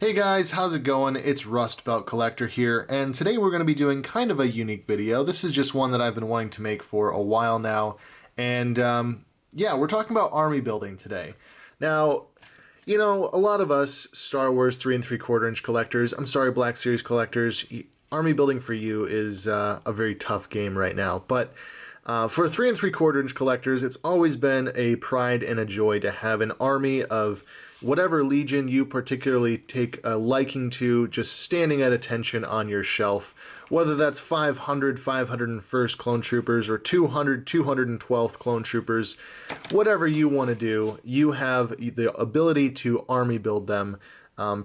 Hey guys, how's it going? It's Rust Belt Collector here, and today we're going to be doing kind of a unique video. This is just one that I've been wanting to make for a while now, and yeah, we're talking about army building today. Now, a lot of us Star Wars 3 3/4 inch collectors, I'm sorry, Black Series collectors, army building for you is a very tough game right now, but for 3 3/4 inch collectors, it's always been a pride and a joy to have an army of whatever legion you particularly take a liking to just standing at attention on your shelf, whether that's 500 501st clone troopers or 200 212th clone troopers, whatever you want to do, you have the ability to army build them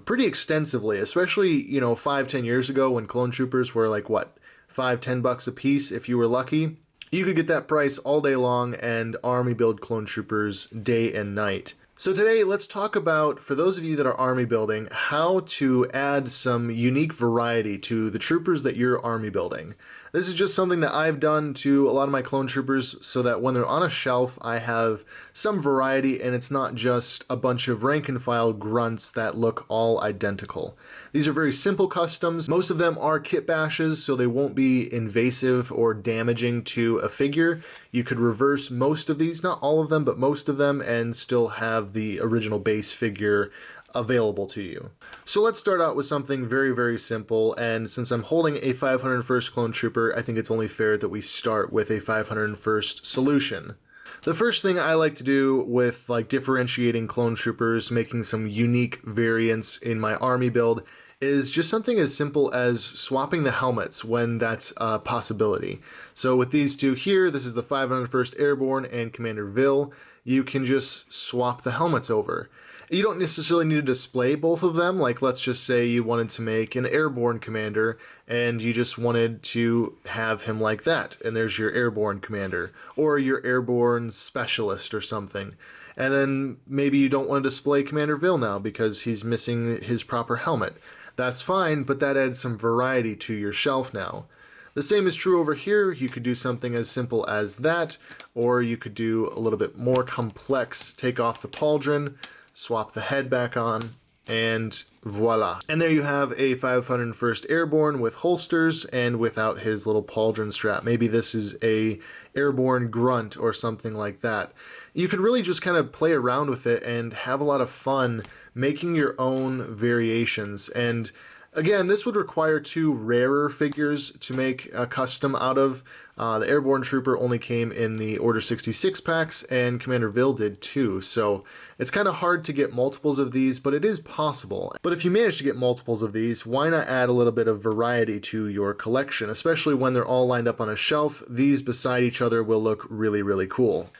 pretty extensively, especially 5-10 years ago when clone troopers were like what, $5-10 a piece if you were lucky. You could get that price all day long and army build clone troopers day and night. So today, let's talk about, for those of you that are army building, how to add some unique variety to the troopers that you're army building. This is just something that I've done to a lot of my clone troopers so that when they're on a shelf, I have some variety and it's not just a bunch of rank and file grunts that look all identical. These are very simple customs. Most of them are kit bashes, so they won't be invasive or damaging to a figure. You could reverse most of these, not all of them, but most of them, and still have the original base figure available to you. So let's start out with something very, very simple, and since I'm holding a 501st clone trooper, I think it's only fair that we start with a 501st solution. The first thing I like to do with differentiating clone troopers, making some unique variants in my army build, is just something as simple as swapping the helmets when that's a possibility. So with these two here, this is the 501st Airborne and Commander Vil, you can just swap the helmets over. You don't necessarily need to display both of them, like let's just say you wanted to make an Airborne Commander and you just wanted to have him like that, and there's your Airborne Commander, or your Airborne Specialist or something. And then maybe you don't want to display Commander Vil now because he's missing his proper helmet. That's fine, but that adds some variety to your shelf now. The same is true over here. You could do something as simple as that, or you could do a little bit more complex. Take off the pauldron, swap the head back on, and voila. And there you have a 501st Airborne with holsters and without his little pauldron strap. Maybe this is a Airborne Grunt or something like that. You could really just kind of play around with it and have a lot of fun making your own variations. And again, this would require two rarer figures to make a custom out of. The Airborne Trooper only came in the Order 66 packs, and Commander Vil did too, so it's kind of hard to get multiples of these, but it is possible. But if you manage to get multiples of these, why not add a little bit of variety to your collection? Especially when they're all lined up on a shelf, these beside each other will look really, really cool.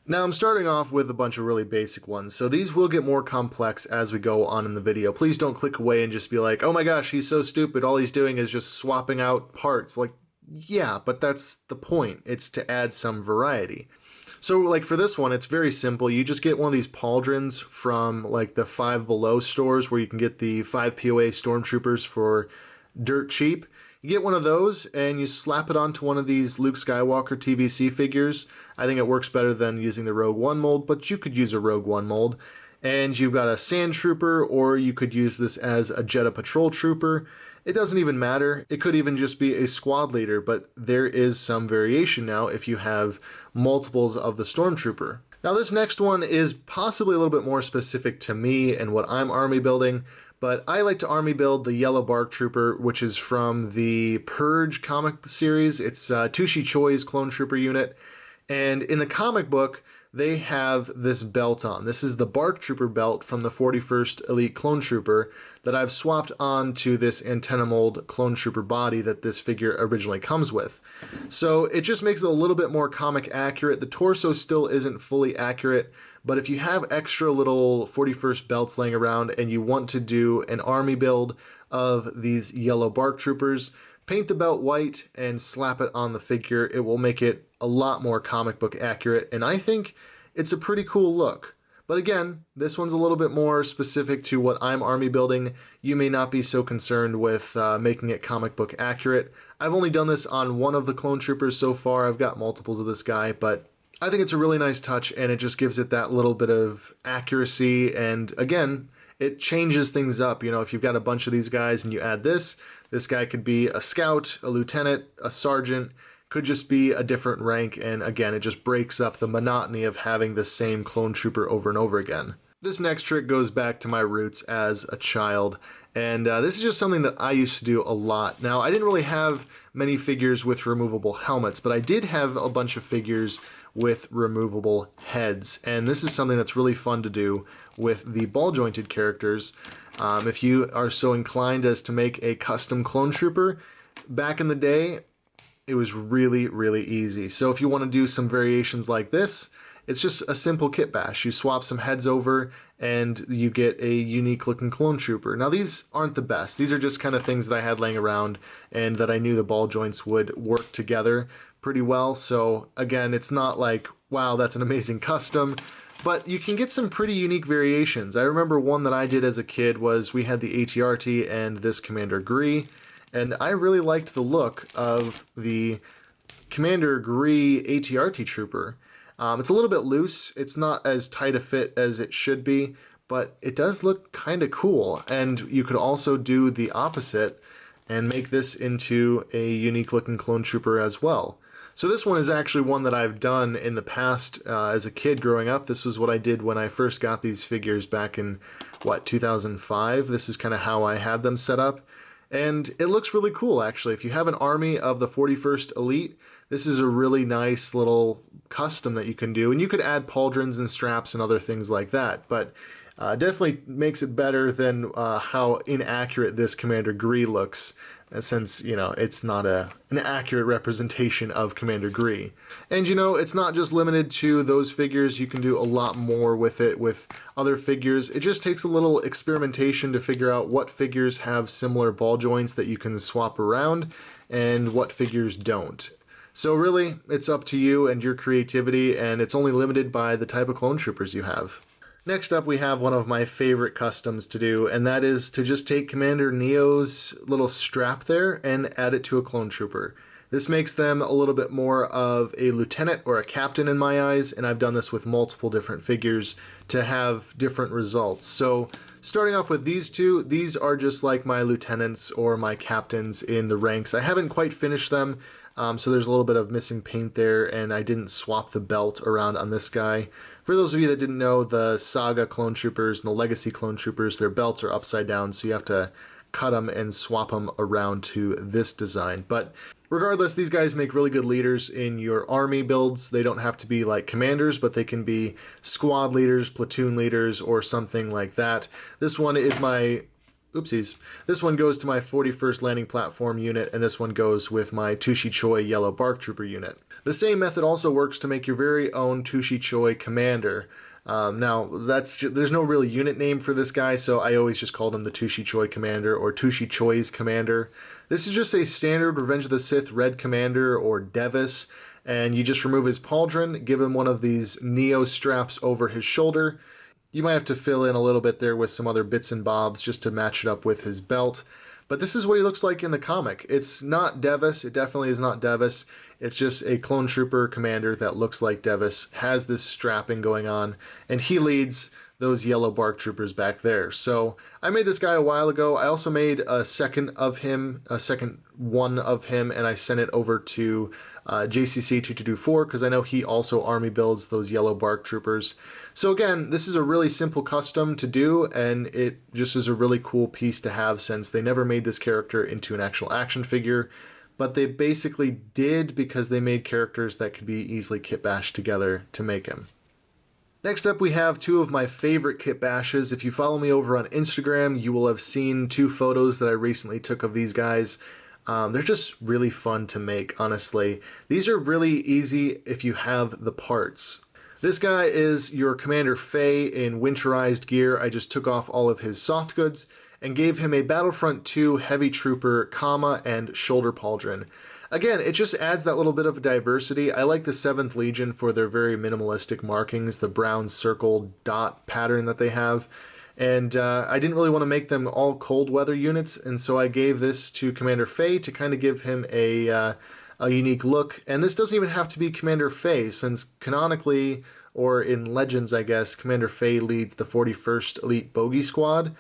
Now I'm starting off with a bunch of really basic ones, so these will get more complex as we go on in the video. Please don't click away and just be like, oh my gosh, he's so stupid, all he's doing is just swapping out parts. Like, yeah, but that's the point. It's to add some variety. So like for this one, it's very simple. You just get one of these pauldrons from like the Five Below stores where you can get the 5 POA stormtroopers for dirt cheap. You get one of those and you slap it onto one of these Luke Skywalker TVC figures. I think it works better than using the Rogue One mold, but you could use a Rogue One mold. And you've got a Sand Trooper, or you could use this as a Jedha Patrol Trooper. It doesn't even matter. It could even just be a squad leader, but there is some variation now if you have multiples of the Stormtrooper. Now this next one is possibly a little bit more specific to me and what I'm army building, but I like to army build the Yellow Bark Trooper, which is from the Purge comic series. It's Tushi Choi's clone trooper unit, and in the comic book, they have this belt on. This is the Bark Trooper belt from the 41st Elite Clone Trooper that I've swapped onto this antenna mold Clone Trooper body that this figure originally comes with. So it just makes it a little bit more comic accurate. The torso still isn't fully accurate, but if you have extra little 41st belts laying around and you want to do an army build of these Yellow Bark Troopers, paint the belt white and slap it on the figure. It will make it a lot more comic book accurate, and I think it's a pretty cool look. But again, this one's a little bit more specific to what I'm army building. You may not be so concerned with making it comic book accurate. I've only done this on one of the clone troopers so far. I've got multiples of this guy, but I think it's a really nice touch, and it just gives it that little bit of accuracy, and again, it changes things up. You know, if you've got a bunch of these guys and you add this guy could be a scout, a lieutenant, a sergeant, could just be a different rank, and again, it just breaks up the monotony of having the same clone trooper over and over again. This next trick goes back to my roots as a child, and this is just something that I used to do a lot. Now, I didn't really have many figures with removable helmets, but I did have a bunch of figures with removable heads, and this is something that's really fun to do with the ball-jointed characters. If you are so inclined as to make a custom clone trooper, back in the day, it was really, really easy. So if you want to do some variations like this, it's just a simple kit bash. You swap some heads over and you get a unique looking clone trooper. Now these aren't the best. These are just kind of things that I had laying around and that I knew the ball joints would work together pretty well. So again, it's not like, wow, that's an amazing custom, but you can get some pretty unique variations. I remember one that I did as a kid was we had the ATRT and this Commander Gree, and I really liked the look of the Commander Gree ATRT trooper. It's a little bit loose. It's not as tight a fit as it should be, but it does look kind of cool. And you could also do the opposite and make this into a unique looking clone trooper as well. So this one is actually one that I've done in the past as a kid growing up. This was what I did when I first got these figures back in, 2005? This is kind of how I had them set up. And it looks really cool, actually. If you have an army of the 41st Elite, this is a really nice little custom that you can do. And you could add pauldrons and straps and other things like that. But definitely makes it better than how inaccurate this Commander Gree looks, since, you know, it's not an accurate representation of Commander Gree. And, you know, it's not just limited to those figures. You can do a lot more with it with other figures. It just takes a little experimentation to figure out what figures have similar ball joints that you can swap around and what figures don't. So really, it's up to you and your creativity, and it's only limited by the type of clone troopers you have. Next up, we have one of my favorite customs to do, and that is to just take Commander Neo's little strap there and add it to a clone trooper. This makes them a little bit more of a lieutenant or a captain in my eyes, and I've done this with multiple different figures to have different results. So starting off with these two, these are just like my lieutenants or my captains in the ranks. I haven't quite finished them, so there's a little bit of missing paint there, and I didn't swap the belt around on this guy. For those of you that didn't know, the Saga clone troopers and the Legacy clone troopers, their belts are upside down, so you have to cut them and swap them around to this design. But regardless, these guys make really good leaders in your army builds. They don't have to be like commanders, but they can be squad leaders, platoon leaders, or something like that. This one is my... Oopsies. This one goes to my 41st Landing Platform unit, and this one goes with my Tushi Choi Yellow Bark Trooper unit. The same method also works to make your very own Tushi Choi Commander. Now, there's no real unit name for this guy, so I always just called him the Tushi Choi Commander or Tushi Choi's Commander. This is just a standard Revenge of the Sith Red Commander or Devis, and you just remove his pauldron, give him one of these Neo straps over his shoulder. You might have to fill in a little bit there with some other bits and bobs just to match it up with his belt. But this is what he looks like in the comic. It's not Devis. It definitely is not Devis. It's just a clone trooper commander that looks like Devis, has this strapping going on, and he leads those yellow bark troopers back there. So I made this guy a while ago. I also made a second one of him, and I sent it over to JCC 2224 because I know he also army builds those yellow bark troopers. So again, this is a really simple custom to do, and it just is a really cool piece to have since they never made this character into an actual action figure, but they basically did because they made characters that could be easily kit bashed together to make him. Next up, we have two of my favorite kit bashes. If you follow me over on Instagram, you will have seen two photos that I recently took of these guys. They're just really fun to make, honestly. These are really easy if you have the parts. This guy is your Commander Faye in Winterized gear. I just took off all of his soft goods and gave him a Battlefront 2 Heavy Trooper comma and shoulder pauldron. Again, it just adds that little bit of diversity. I like the 7th Legion for their very minimalistic markings, the brown circle dot pattern that they have. And I didn't really want to make them all cold weather units, and so I gave this to Commander Faye to kind of give him a unique look. And this doesn't even have to be Commander Faye, since canonically or in Legends, I guess, Commander Fey leads the 41st Elite Bogey Squad.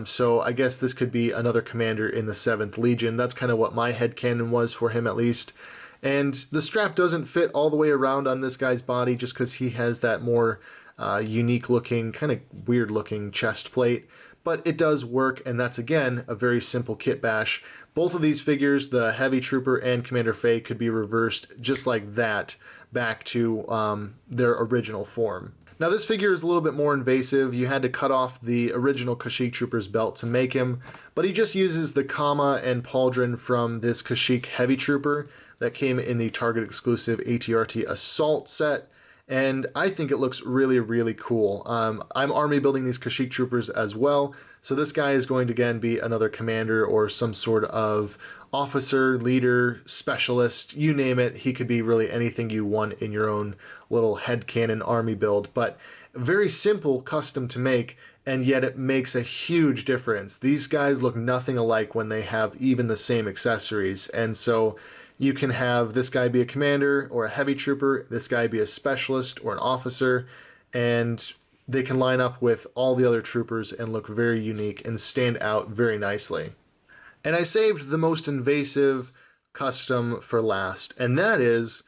So I guess this could be another commander in the 7th Legion. That's kind of what my headcanon was for him, at least. And the strap doesn't fit all the way around on this guy's body just because he has that more unique looking, kind of weird looking chest plate. But it does work, and that's again a very simple kit bash. Both of these figures, the Heavy Trooper and Commander Fey, could be reversed just like that back to their original form. Now this figure is a little bit more invasive. You had to cut off the original Kashyyyk Trooper's belt to make him, but he just uses the Kama and Pauldron from this Kashyyyk Heavy Trooper that came in the Target exclusive ATRT Assault set. And I think it looks really, really cool. I'm army building these Kashyyyk Troopers as well, so this guy is going to again be another commander or some sort of officer, leader, specialist, you name it. He could be really anything you want in your own little headcanon army build, but very simple, custom to make, and yet it makes a huge difference. These guys look nothing alike when they have even the same accessories, and so you can have this guy be a commander or a heavy trooper, this guy be a specialist or an officer, and they can line up with all the other troopers and look very unique and stand out very nicely. And I saved the most invasive custom for last, and that is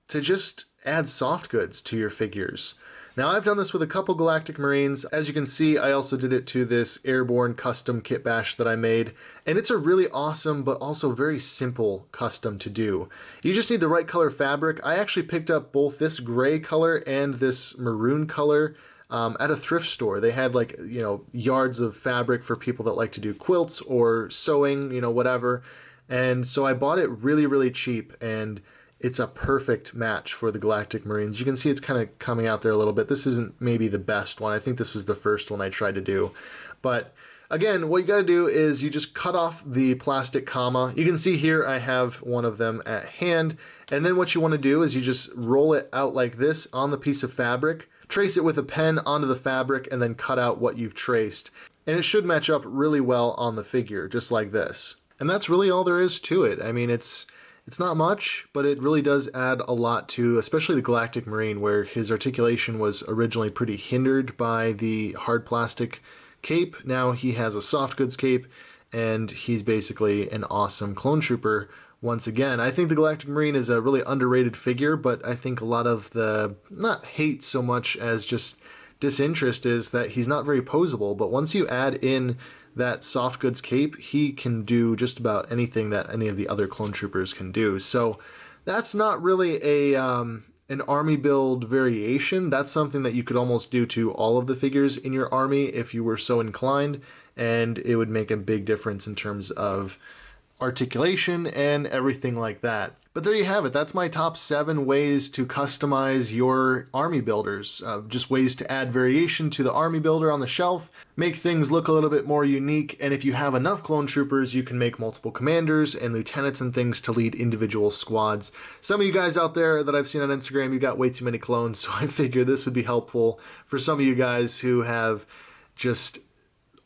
to just add soft goods to your figures. Now I've done this with a couple Galactic Marines. As you can see, I also did it to this Airborne custom kit bash that I made, and it's a really awesome but also very simple custom to do. You just need the right color fabric. I actually picked up both this gray color and this maroon color at a thrift store. They had like, you know, yards of fabric for people that like to do quilts or sewing, you know, whatever. And so I bought it really, really cheap, and it's a perfect match for the Galactic Marines. You can see it's kind of coming out there a little bit. This isn't maybe the best one. I think this was the first one I tried to do. But again, what you got to do is you just cut off the plastic comma. You can see here I have one of them at hand. And then what you want to do is you just roll it out like this on the piece of fabric, trace it with a pen onto the fabric, and then cut out what you've traced. And it should match up really well on the figure, just like this. And that's really all there is to it. I mean, it's not much, but it really does add a lot to, especially the Galactic Marine, where his articulation was originally pretty hindered by the hard plastic cape. Now he has a soft goods cape, and he's basically an awesome clone trooper once again. I think the Galactic Marine is a really underrated figure, but I think a lot of the, not hate so much as just disinterest, is that he's not very posable, but once you add in that soft goods cape, he can do just about anything that any of the other clone troopers can do. So that's not really a an army build variation. That's something that you could almost do to all of the figures in your army if you were so inclined, and it would make a big difference in terms of articulation and everything like that. But there you have it. That's my top 7 ways to customize your army builders. Just ways to add variation to the army builder on the shelf, make things look a little bit more unique, and if you have enough clone troopers, you can make multiple commanders and lieutenants and things to lead individual squads. Some of you guys out there that I've seen on Instagram, you got way too many clones, so I figure this would be helpful for some of you guys who have just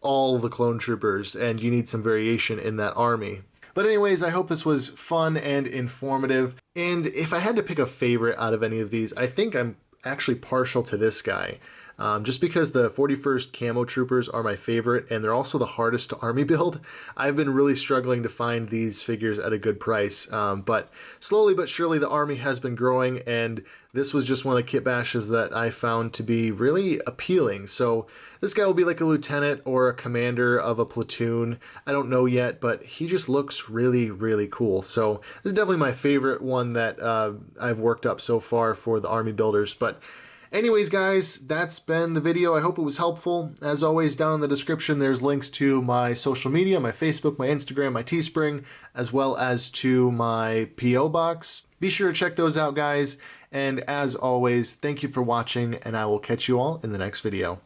all the clone troopers and you need some variation in that army. But anyways, I hope this was fun and informative. And if I had to pick a favorite out of any of these, I think I'm actually partial to this guy. Just because the 41st Camo Troopers are my favorite, and they're also the hardest to army build. I've been really struggling to find these figures at a good price, but slowly but surely the army has been growing, and this was just one of the kit bashes that I found to be really appealing. So this guy will be like a lieutenant or a commander of a platoon. I don't know yet, but he just looks really, really cool. So this is definitely my favorite one that I've worked up so far for the army builders. But anyways, guys, that's been the video. I hope it was helpful. As always, down in the description, there's links to my social media, my Facebook, my Instagram, my Teespring, as well as to my P.O. box. Be sure to check those out, guys. And as always, thank you for watching, and I will catch you all in the next video.